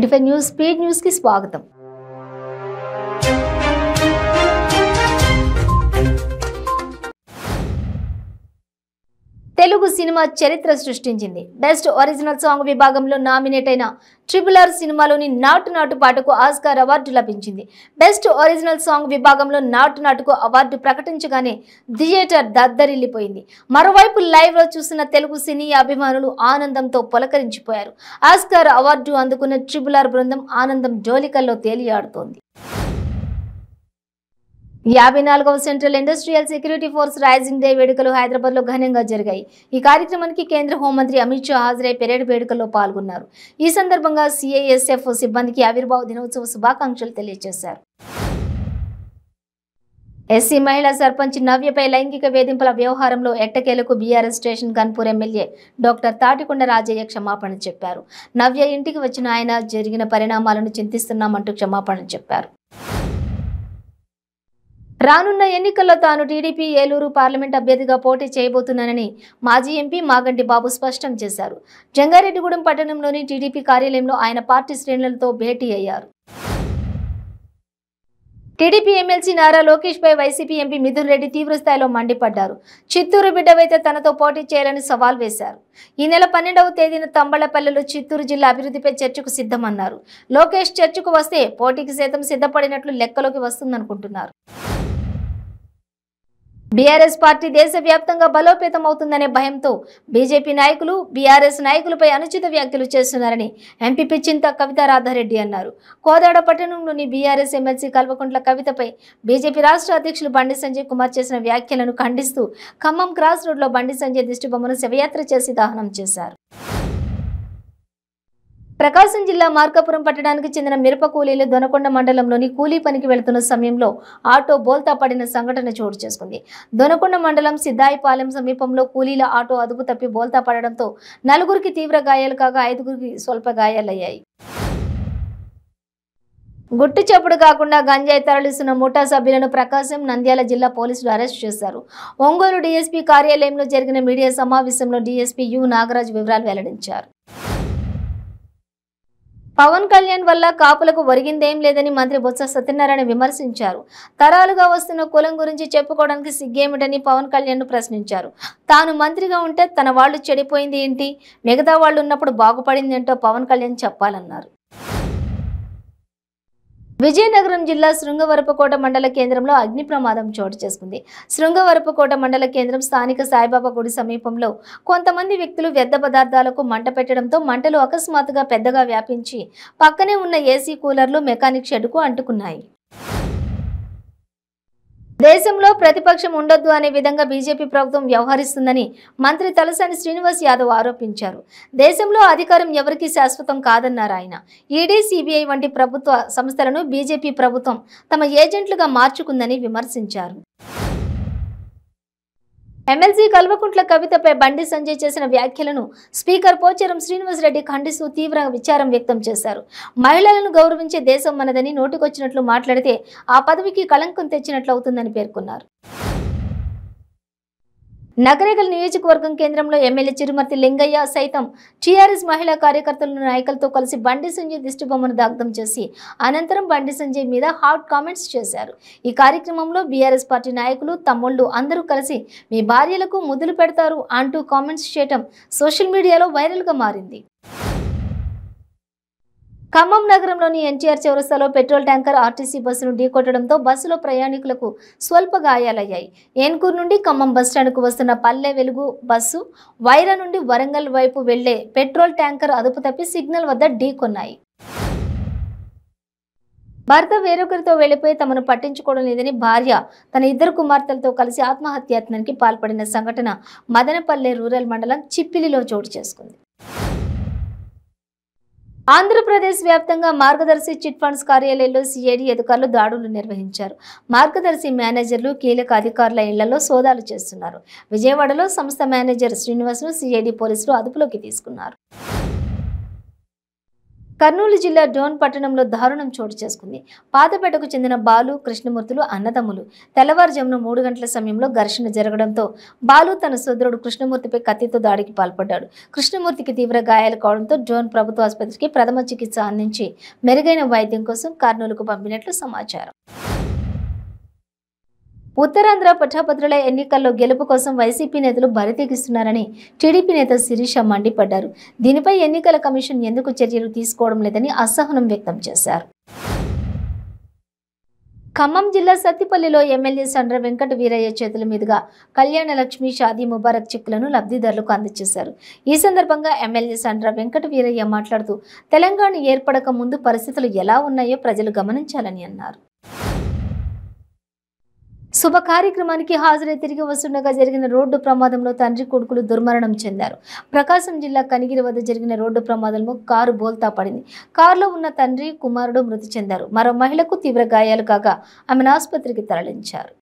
95 news speed news కి స్వాగతం. Telugu cinema చరిత్ర సృష్టించింది. బెస్ట్ ఒరిజినల్ సాంగ్ విభాగంలో నామినేట్ అయిన RRR సినిమాలోని నాటు నాటు పాటకు ఆస్కార్ అవార్డు లభించింది. బెస్ట్ ఒరిజినల్ సాంగ్ విభాగంలో నాటు నాటుకు అవార్డు ప్రకటించగానే థియేటర్ దద్దరిల్లిపోయింది. మరోవైపు లైవ్ లో చూసిన తెలుగు సినీ అభిమానులు ఆనందంతో పులకరించిపోయారు. ఆస్కార్ అవార్డు అందుకున్న RRR బృందం ఆనందం డోలికల్లో తేలియాడుతోంది. 54వ central industrial security force raising day వేడుకలు హైదరాబాద్ లో ఘనంగా జరిగాయి. ఈ కార్యక్రమానికి కేంద్ర హోంమంత్రి అమిత్ షా హాజరై పెరేడ్ వేడుకల్లో పాల్గొన్నారు. ఈ సందర్భంగా CISF సిబ్బందికి ఆవిర్భావ దినోత్సవ శుభాకాంక్షలు తెలియజేశారు. ఎస్సీ మహిళా సర్పంచ్ నవ్యపై లైంగిక వేధింపుల వ్యవహారంలో ఎట్టకేలకు BRS station Ghanpur MLA doctor Thatikonda Rajaiah క్షమాపణ చెప్పారు. నవ్య ఇంటికి వచ్చిన ఆయన జరిగిన పరిణామాలను చింతిస్తున్నామంటూ క్షమాపణ చెప్పారు. రానున్న ఎన్నికల్లో తాను టీడీపీ ఏలూరు పార్లమెంట్ అభ్యర్థిగా పోటీ చేయబోతున్నానని మాజీ ఎంపీ మాగంటి బాబు స్పష్టం చేశారు. జంగారెడ్డిగూడెం పట్టణంలోని టీడీపీ కార్యాలయంలో ఆయన పార్టీ శ్రేణులతో భేటీ అయ్యారు. టీడీపీ ఎమ్మెల్సీ నారా లోకేష్ పై వైసీపీ ఎంపీ మిథున్ రెడ్డి తీవ్రస్థాయిలో మండిపడ్డారు. చిత్తూరు బిడ్డవైతే తనతో పోటీ చేయాలని సవాల్ వేశారు. ఈ నెల 12వ తేదీన తంబళ్లపల్లిలో చిత్తూరు జిల్లా అభివృద్ధిపై చర్చకు సిద్ధమన్నారు. లోకేష్ చర్చకు వస్తే పోటీకి సైతం సిద్ధపడినట్లు లెక్కలోకి వస్తుందనుకుంటున్నారు. బీఆర్ఎస్ పార్టీ దేశవ్యాప్తంగా బలోపేతం అవుతుందనే భయంతో బీజేపీ నాయకులు బీఆర్ఎస్ నాయకులపై అనుచిత వ్యాఖ్యలు చేస్తున్నారని ఎంపీ పిచ్చింత కవితా రాధారెడ్డి అన్నారు. కోదాడ పట్టణంలోని బీఆర్ఎస్ ఎమ్మెల్సీ కల్వకుంట్ల కవితపై బీజేపీ రాష్ట్ర అధ్యక్షులు బండి సంజయ్ కుమార్ చేసిన వ్యాఖ్యలను ఖండిస్తూ ఖమ్మం క్రాస్ రోడ్లో బండి సంజయ్ దిష్టిబొమ్మను శవయాత్ర చేసి దహనం చేశారు. ప్రకాశం జిల్లా మార్కాపురం పట్టణానికి చెందిన మిరప కూలీలు దొనకొండ మండలంలోని కూలీ పనికి వెళుతున్న సమయంలో ఆటో బోల్తా పడిన సంఘటన చోటు చేసుకుంది. దొనకొండ మండలం సిద్దాయిపాలెం సమీపంలో కూలీల ఆటో అదుపు తప్పి బోల్తా పడడంతో 4గురికి తీవ్ర గాయాలు కాగా 5గురికి స్వల్ప గాయాలయ్యాయి. గుట్టు చప్పుడు కాకుండా గంజాయి తరలిస్తున్న ముఠా సభ్యులను ప్రకాశం నంద్యాల జిల్లా పోలీసులు అరెస్ట్ చేశారు. ఒంగోలు డీఎస్పీ కార్యాలయంలో జరిగిన మీడియా సమావేశంలో డీఎస్పీ యు నాగరాజు వివరాలు వెల్లడించారు. పవన్ కళ్యాణ్ వల్ల కాపులకు ఒరిగిందేం లేదని మంత్రి బొత్స సత్యనారాయణ విమర్శించారు. తరాలుగా వస్తున్న కులం గురించి చెప్పుకోవడానికి సిగ్గేమిటని పవన్ కళ్యాణ్ ను ప్రశ్నించారు. తాను మంత్రిగా ఉంటే తన వాళ్ళు చెడిపోయింది ఏంటి, మిగతా వాళ్ళు ఉన్నప్పుడు బాగుపడింది ఏంటో పవన్ కళ్యాణ్ చెప్పాలన్నారు. విజయనగరం జిల్లా శృంగవరపుకోట మండల కేంద్రంలో అగ్ని ప్రమాదం చోటు చేసుకుంది. శృంగవరపుకోట మండల కేంద్రం స్థానిక సాయిబాబా గుడి సమీపంలో కొంతమంది వ్యక్తులు వ్యర్థ పదార్థాలకు మంట పెట్టడంతో మంటలు అకస్మాత్తుగా పెద్దగా వ్యాపించి పక్కనే ఉన్న ఏసీ కూలర్లు మెకానిక్ షెడ్కు అంటుకున్నాయి. దేశంలో ప్రతిపక్షం ఉండొద్దు అనే విధంగా బీజేపీ ప్రభుత్వం వ్యవహరిస్తుందని మంత్రి తలసాని శ్రీనివాస్ యాదవ్ ఆరోపించారు. దేశంలో అధికారం ఎవరికీ శాశ్వతం కాదన్నారు ఆయన. ఈడీ, సిబిఐ వంటి ప్రభుత్వ సంస్థలను బీజేపీ ప్రభుత్వం తమ ఏజెంట్లుగా మార్చుకుందని విమర్శించారు. ఎమ్మెల్సీ కల్వకుంట్ల కవితపై బండి సంజయ్ చేసిన వ్యాఖ్యలను స్పీకర్ పోచారం శ్రీనివాసరెడ్డి ఖండిస్తూ తీవ్ర విచారం వ్యక్తం చేశారు. మహిళలను గౌరవించే దేశం మనదని నోటికొచ్చినట్లు మాట్లాడితే ఆ పదవికి కళంకం తెచ్చినట్లు అవుతుందని పేర్కొన్నారు. నగరేకల్ నియోజకవర్గం కేంద్రంలో ఎమ్మెల్యే చిరుమర్తి లింగయ్య సైతం టీఆర్ఎస్ మహిళా కార్యకర్తలను నాయకులతో కలిసి బండి సంజయ్ దిష్టిబొమ్మను దగ్ధం చేసి అనంతరం బండి సంజయ్ మీద హాట్ కామెంట్స్ చేశారు. ఈ కార్యక్రమంలో బీఆర్ఎస్ పార్టీ నాయకులు, తమ్ముళ్లు అందరూ కలిసి మీ భార్యలకు ముద్దులు పెడతారు అంటూ కామెంట్స్ చేయడం సోషల్ మీడియాలో వైరల్గా మారింది. ఖమ్మం నగరంలోని ఎన్టీఆర్ చౌరస్తాలో పెట్రోల్ ట్యాంకర్ ఆర్టీసీ బస్సును ఢీకొట్టడంతో బస్సులో ప్రయాణికులకు స్వల్ప గాయాలయ్యాయి. ఏన్కూరు నుండి ఖమ్మం బస్టాండ్కు వస్తున్న పల్లె వెలుగు బస్సు వైరా నుండి వరంగల్ వైపు వెళ్లే పెట్రోల్ ట్యాంకర్ అదుపు తప్పి సిగ్నల్ వద్ద ఢీకొన్నాయి. భర్త వేరొకరితో వెళ్లిపోయి తమను పట్టించుకోవడం లేదని భార్య తన 2 కుమార్తెలతో కలిసి ఆత్మహత్యాయత్నానికి పాల్పడిన సంఘటన మదనపల్లె రూరల్ మండలం చిప్పిలిలో చోటు చేసుకుంది. ఆంధ్రప్రదేశ్ వ్యాప్తంగా మార్గదర్శి చిట్ ఫండ్స్ కార్యాలయాల్లో సిఐడి అధికారులు దాడులు నిర్వహించారు. మార్గదర్శి మేనేజర్లు, కీలక అధికారుల ఇళ్లలో సోదాలు చేస్తున్నారు. విజయవాడలో సంస్థ మేనేజర్ శ్రీనివాస్ను సిఐడి పోలీసులు అదుపులోకి తీసుకున్నారు. కర్నూలు జిల్లా డోన్ పట్టణంలో దారుణం చోటు చేసుకుంది. పాతపేటకు చెందిన బాలు, కృష్ణమూర్తులు అన్నదమ్ములు. తెల్లవారుజామున 3 గంటల సమయంలో ఘర్షణ జరగడంతో బాలు తన సోదరుడు కృష్ణమూర్తిపై కత్తితో దాడికి పాల్పడ్డాడు. కృష్ణమూర్తికి తీవ్ర గాయాలు కావడంతో డోన్ ప్రభుత్వ ఆసుపత్రికి ప్రథమ చికిత్స అందించి మెరుగైన వైద్యం కోసం కర్నూలుకు పంపినట్లు సమాచారం. ఉత్తరాంధ్ర పట్టభద్రుల ఎన్నికల్లో గెలుపు కోసం వైసీపీ నేతలు బరితెగిస్తున్నారని టీడీపీ నేత శిరీష మండిపడ్డారు. దీనిపై ఎన్నికల కమిషన్ ఎందుకు చర్యలు తీసుకోవడం లేదని అసహనం వ్యక్తం చేశారు. ఖమ్మం జిల్లా సత్తిపల్లిలో ఎమ్మెల్యే సండ్ర వెంకట వీరయ్య చేతుల మీదుగా కళ్యాణ లక్ష్మి షాదీ ముబారక్ చెక్కులను లబ్ధిదారులకు అందజేశారు. ఈ సందర్భంగా ఎమ్మెల్యే సండ్ర వెంకట వీరయ్య మాట్లాడుతూ తెలంగాణ ఏర్పడక ముందు పరిస్థితులు ఎలా ఉన్నాయో ప్రజలు గమనించాలని అన్నారు. శుభ కార్యక్రమానికి హాజరై తిరిగి వస్తుండగా జరిగిన రోడ్డు ప్రమాదంలో తండ్రి కొడుకులు దుర్మరణం చెందారు. ప్రకాశం జిల్లా కనిగిరి వద్ద జరిగిన రోడ్డు ప్రమాదంలో కారు బోల్తా పడింది. కారులో ఉన్న తండ్రి, కుమారుడు మృతి చెందారు. మరో మహిళకు తీవ్ర గాయాలు కాగా ఆమెను ఆసుపత్రికి తరలించారు.